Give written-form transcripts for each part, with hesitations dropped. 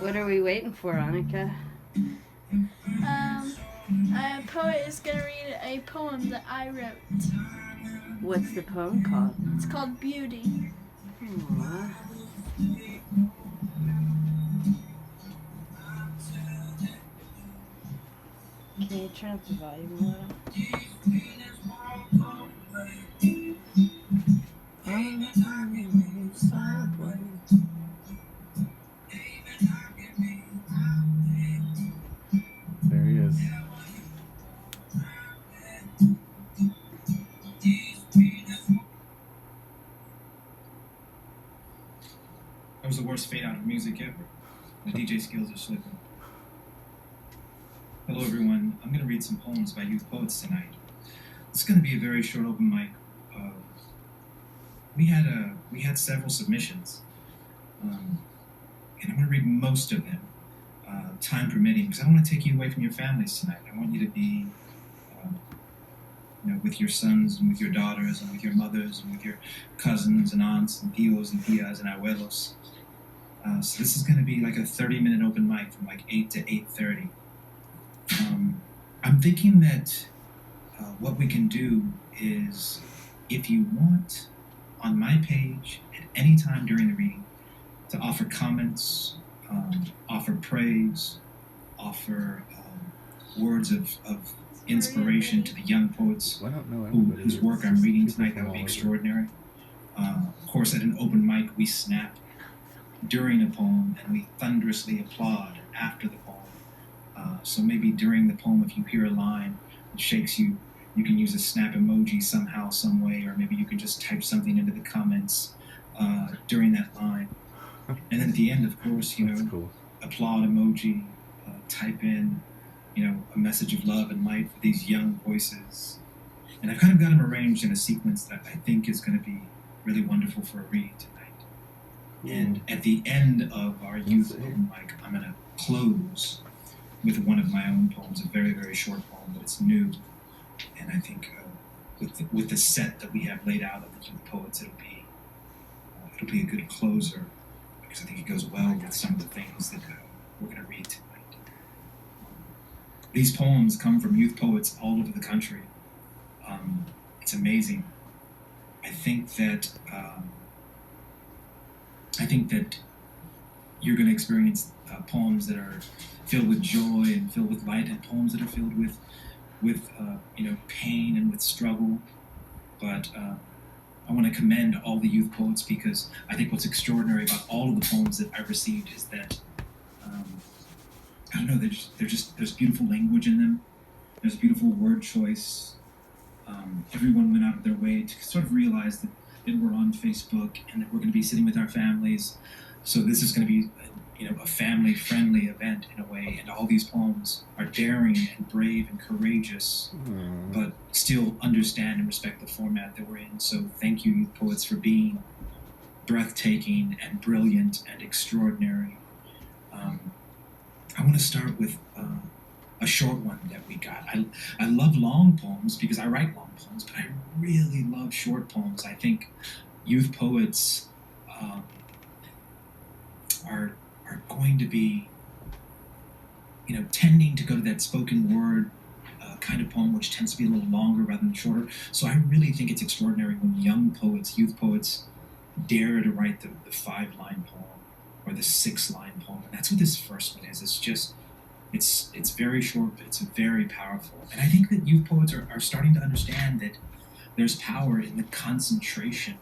What are we waiting for, Annika? A poet is going to read a poem that I wrote. What's the poem called? It's called Beauty. Aww. Can you turn up the volume a little? There he is. That was the worst fade out of music ever. My DJ skills are slipping. Hello everyone, I'm going to read some poems by youth poets tonight. It's going to be a very short open mic. We had several submissions, and I'm going to read most of them, time permitting, because I don't want to take you away from your families tonight. I want you to be with your sons and with your daughters and with your mothers and with your cousins and aunts and tios and tias and abuelos. So this is going to be like a 30-minute open mic from like 8 to 8:30. I'm thinking that what we can do is, if you want, on my page at any time during the reading, to offer comments, offer praise, offer words of inspiration to the young poets whose work I'm reading tonight, that would be extraordinary. Of course, at an open mic, we snap during a poem and we thunderously applaud after the poem. So maybe during the poem, if you hear a line that shakes you, you can use a snap emoji somehow, some way, or maybe you can just type something into the comments during that line. And then at the end, of course, cool. Applaud emoji, type in, a message of love and light for these young voices. And I've kind of got them arranged in a sequence that I think is going to be really wonderful for a reading tonight. And at the end of our youth open mic, I'm going to close with one of my own poems, a very, very short poem, but it's new. And I think with the set that we have laid out of the youth poets, it'll be a good closer, because I think it goes well with some of the things that we're going to read tonight. These poems come from youth poets all over the country. It's amazing. I think that you're going to experience poems that are filled with joy and filled with light, and poems that are filled with pain and with struggle. But I want to commend all the youth poets, because I think what's extraordinary about all of the poems that I've received is that I don't know, there's beautiful language in them. There's beautiful word choice. Everyone went out of their way to sort of realize that we're on Facebook and that we're going to be sitting with our families. So this is going to be a family-friendly event in a way, and all these poems are daring and brave and courageous, but still understand and respect the format that we're in. So thank you, youth poets, for being breathtaking and brilliant and extraordinary. I want to start with a short one that we got. I love long poems because I write long poems, but I really love short poems. I think youth poets are going to be, tending to go to that spoken word kind of poem, which tends to be a little longer rather than shorter. So I really think it's extraordinary when young poets, youth poets, dare to write the 5-line poem or the 6-line poem. And that's what this first one is. It's very short, but it's very powerful. And I think that youth poets are starting to understand that there's power in the concentration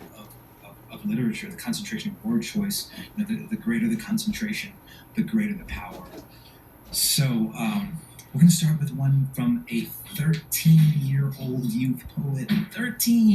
of literature, the concentration of word choice. The greater the concentration, the greater the power. So we're going to start with one from a 13-year-old youth poet. 13!